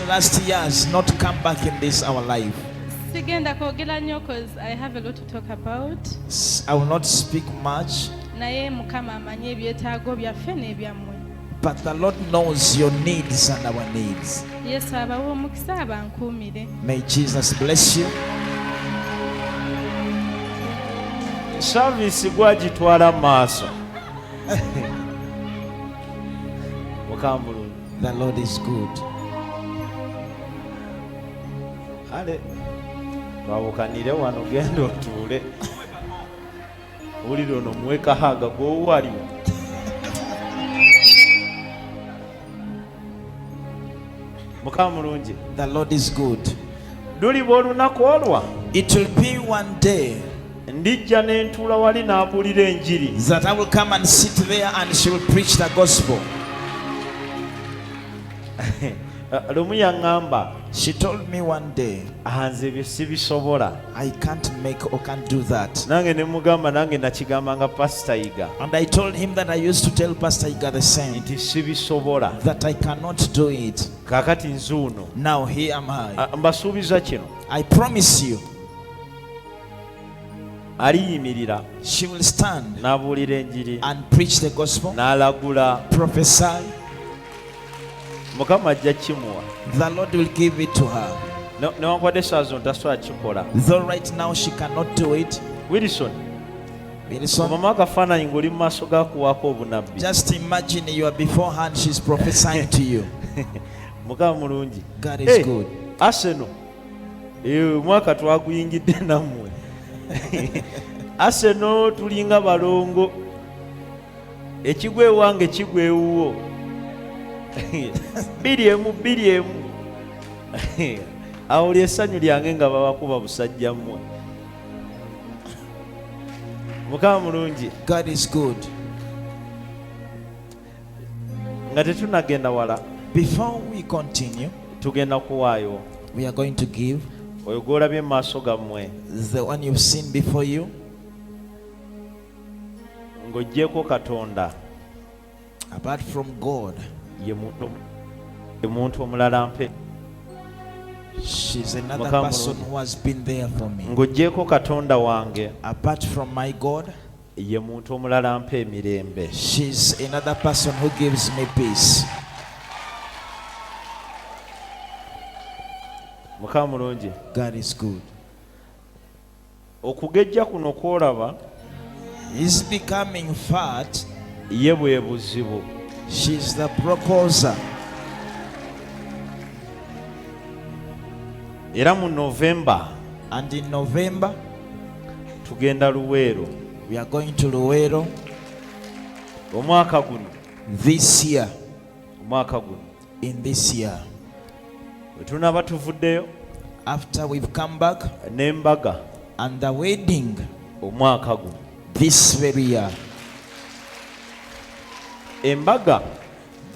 last year has not come back in this our life. Sigenda kwogera nnyo cause I have a lot to talk about. I will not speak much, Naye Mukama amanyi ebyetaago byaffe n'ebyammwe. but the Lord knows your needs and our needs. Yesu abawe omukisa abankuumire. May Jesus bless you. Service gwagitwala maaso. Mukambulu. The Lord is good. Ale babukanire wano genda otuule. Uliro no mweka haga go waliwo. Mukamulungi. The Lord is good. Duli bolunaku olwa. It will be one day Ndijja n'entuula wali n'abuulira enjiri. that I will come and sit there and she will preach the gospel. Lumu yaŋŋamba. She told me one day, Nze bye sibisobola. I can't make or can't do that. Nange ne mugamba nange nakigamba nga Pastor Iga. And I told him that I used to tell Pastor Iga the same, Nti sibisobola. that I cannot do it. Kaakati nzuuno. Now here am I. Mbasuubiza kino. I promise you, Aliyimirira. she will stand N'abuulira enjiri. and preach the gospel, N'alagula. prophesy. Mukama ajja kimuwa. The Lord will give it to her. Newankwadde essaawa zino tasobola kikola. Though right now she cannot do it. Wilson. Wilson, Mama akafaananyi ng'oli mu maaso gakuwaako obunabbi. just imagine you are beforehand, she's prophesying to you. Mukama mulungi. God is good. Arsenal. Omwaka twaguyingidde nammwe. Arsenal tulinga balongo. Ekigwa ewange kigwa ewuwo. 2-1. Awo lyessanyu lyange nga babakuba busajja mmwe. Mukama mulungi. God is good. Nga tetunagenda wala. Before we continue, Tugenda kuwaayo. we are going to give Oyo gw'olabye mu maaso gammwe. the one you've seen before you, Ng'oggyeko Katonda. apart from God. Ye muntu omulala mpe. She's another Mukama person mulungi. who has been there for me. Ng'oggyeko Katonda wange. Apart from my God, Ye muntu omulala mpe emirembe. she's another person who gives me peace. Mukama mulungi. God is good. Okugejja kuno kw'olaba He's becoming fat. ye bwe buzibu. She's the proposer. Era mu November And in November, tugenda Luweero. we are going to Luweero Omwaka guno. this year. Omwaka guno. In this year, Bwe tunaaba tuvuddeyo after we've come back, n'embaga and the wedding omwaka guno. this very year. Embaga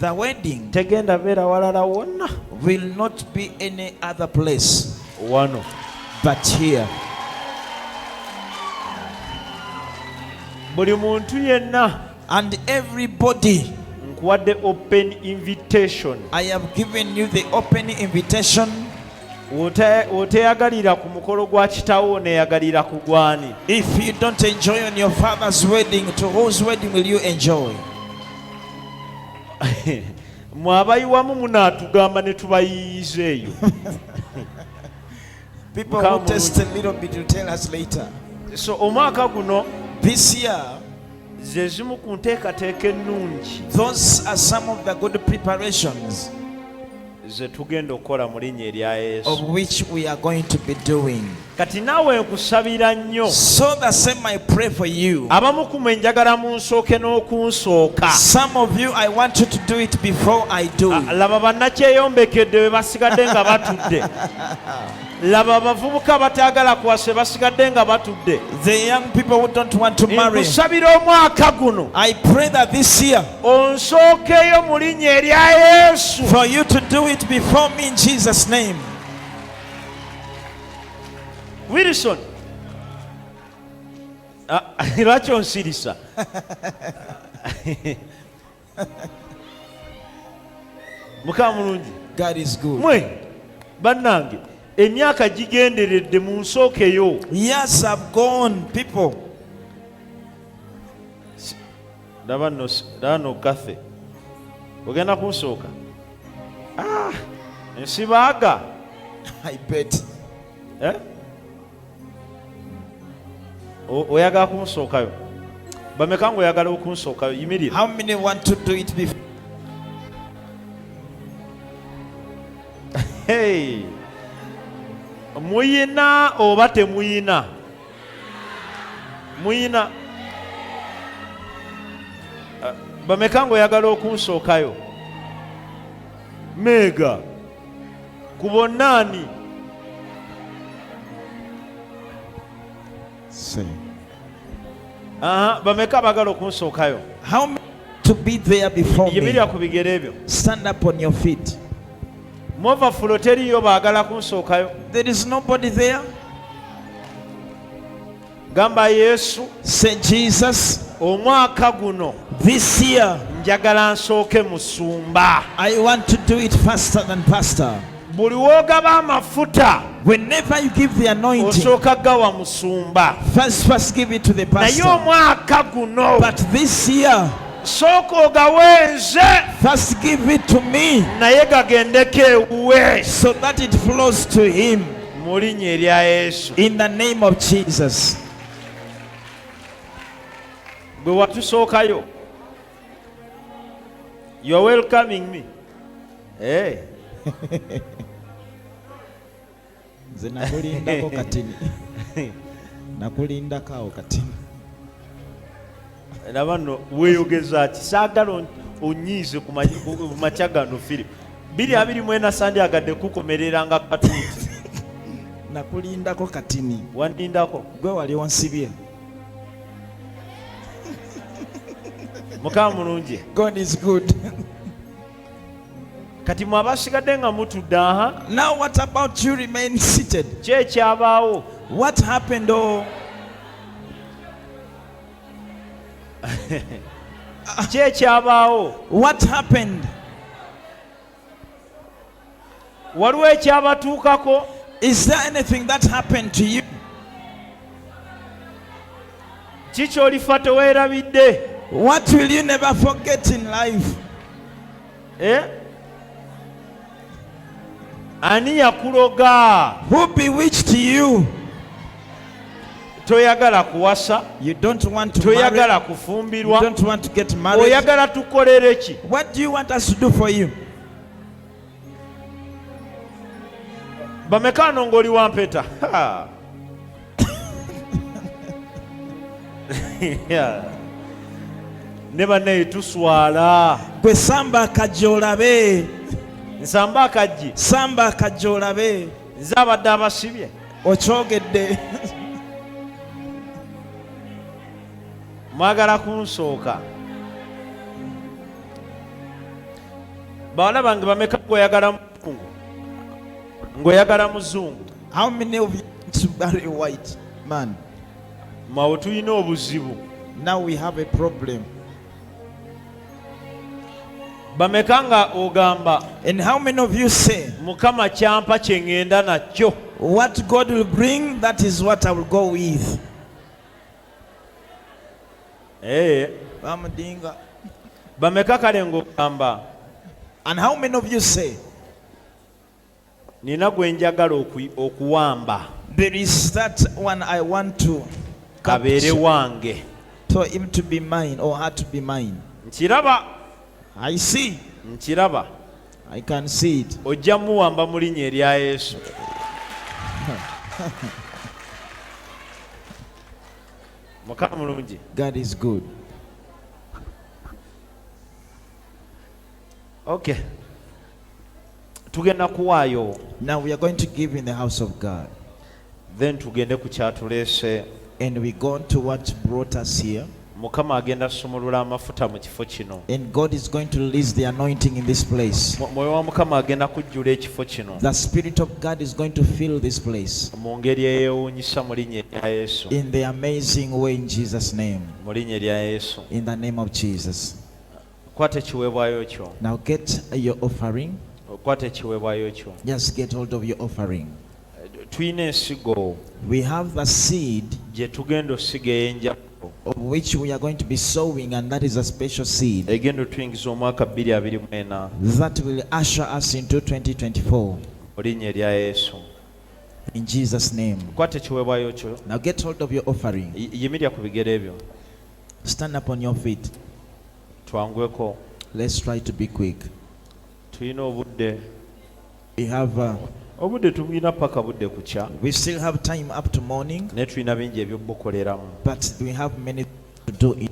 The wedding tegenda beera walala wonna will not be any other place wano. but here. Buli muntu yenna And everybody, nkuwadde open invitation. I have given you the open invitation. Oteyagalira ku mukolo gwa kitaawo oneeyagalira ku gwani. If you don't enjoy on your father's wedding, to whose wedding will you enjoy? Mwe abayiwamu munaatugamba ne tubayiyiza eyo. People who test a little bit will tell us later. So omwaka guno This year, ze zimu ku nteekateeka ennungi those are some of the good preparations ze tugenda okukola mu linnya erya Yesu. of which we are going to be doing. Kati naawe nkusabira nnyo. So the same I pray for you. Abamu ku mmwe njagala munsooke n'okunsooka. Some of you, I want you to do it before I do. Laba bannakyeyombekedde be basigadde nga batudde. Laba abavubuka bataagala kwase basigadde nga batudde. The young people who don't want to marry, Nkusabira omwaka guno I pray that this year, onsookeyo mu linnya erya Yesu. for you to do it before me in Jesus' name. Wilson. Lwaki onsirisa? Mukama mulungi. God is good. Mwe bannange emyaka gigenderedde mu nsookeyo. Years have gone, people. Ndaba no Kathe ogenda kunsooka. Ensibaaga I bet. Oyagala kunsookayo? Bameka ng'oyagala okunsookayo? Yimirira. How many want to do it before? Hey, muyina oba temuyina? Muyina. Bameka ng'oyagala okunsookayo? Mega ku bonnaani? Say. Bameka bagala okunsookayo? How many to be there before me? Yimirira ku bigere ebyo. Stand up on your feet. Movafulo teriyo baagala kunsookayo? There is nobody there. Gamba Yesu. Say, Jesus, Omwaka guno this year njagala nsooke musumba. I want to do it faster than pastor. Buli woogaba amafuta Whenever you give the anointing, osooka gawa musumba. first give it to the Naye pastor. omwaka guno But this year, sooka ogawenze, first give it to me, naye gagendeko ewuwe. so that it flows to him. Mu linnya erya Yesu. In the name of Jesus. Bwe watusookayo, you are welcoming me. Hey. Nze nakulindako katini. Nakulindako awo katini. Laba nno weeyogeza ati saagala onyiize ku makya gano Philip. 224 Sande agadde kukomerera nga katuuti. Nakulindako katini. Wandindako? Gwe wali onsibye. Mukama mulungi. God is good. Kati mwe abasigadde nga mutudde aha. Now what about you remain seated? Ki ekyabaawo? What happened? Oh, Ki ekyabaawo? what happened? Waliwo ekyabatuukako? Is there anything that happened to you? Ki ky'olifa teweerabidde? What will you never forget in life? Ani yakuloga? Who bewitched you? Toyagala kuwasa? You don't want to marry. Toyagala You kufumbirwa? don't want to get married. Oyagala tukolere ki? What do you want us to do for you? Bameka wano ng'oli wampeta? Ne bannaye tuswala. Gwe samba akajja olabe. Nsamba akajji. Samba akajja olabe. Nze abadde abasibye. Okyogedde. Mwagala kunsooka. Bawala bange bameka ng'oyagala muzungu? Ng'oyagala muzungu? How many of you want to marry a white man? Mawe tulina obuzibu. Now we have a problem. Bameka nga ogamba And how many of you say, Mukama kyampa kye ŋŋenda nakyo? what God will bring, that is what I will go with? Bamudinga. Bameka kale ng'ogamba And how many of you say, nina gwe njagala okuwamba there is that one I want to abeere capture, wange? for him to be mine or her to be mine? Nkiraba, I see. nkiraba. I can see it. Ojja muwamba mu linnya erya Yesu. Mukama mulungi. God is good. Okay. Tugenda kuwaayo. Now we are going to give in the house of God. Then tugende ku kyatuleese. And we go on to what brought us here. Mukama agenda kusumulula amafuta mu kifo kino. And God is going to release the anointing in this place. Mwoyo wa Mukama agenda kujjula ekifo kino. The Spirit of God is going to fill this place Mu ngeri eyeewuunyisa mu linnya erya Yesu. in the amazing way in Jesus' name. Mu linnya erya Yesu. In the name of Jesus. Kwata ekiweebwayo kyo. Now get your offering. kwata ekiweebwayo kyo. Just get hold of your offering. Tuyina ensigo We have the seed gye tugenda osiga ey'enjawulo of which we are going to be sowing, and that is a special seed egenda otuyingiza omwaka 2024 that will usher us into 2024. mu linnya erya Yesu. In Jesus' name. Kwata ekiweebwayo kyo, Now get hold of your offering. yimirya ku bigere byo, Stand up on your feet. twangweko. Let's try to be quick. Tulina obudde, We have obudde tulina paka budde kukya, we still have time up to morning, naye tulina bingi ebyobukoleramu. but we have many to do it.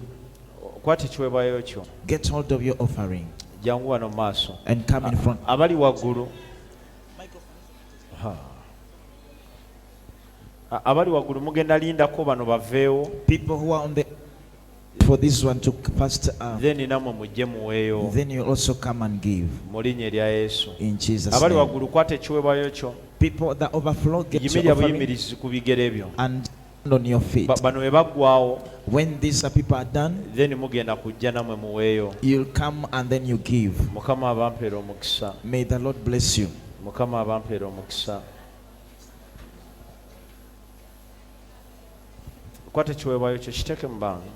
Kwata ekiweebwayo kyo, Get hold of your offering jangu wano mu maaso. and come in front. Abali waggulu, abali waggulu mugenda lindako bano baveewo, People who are on the for this one to first, then namwe mujje muweeyo then you also come and give mu linnya erya Yesu. in Jesus' Abali name. waggulu kwata ekiweebwayo kyo, People that overflow, get your yimirya offering buyimirizi ku bigere byo. and stand on your feet. Bano bwe baggwawo, When these people are done, then mugenda kujja namwe muweeyo. you'll come and then you give. Mukama abampeera omukisa, May the Lord bless you. Mukama abampeera omukisa. Kwata ekiweebwayo kyo kiteeke mu banka.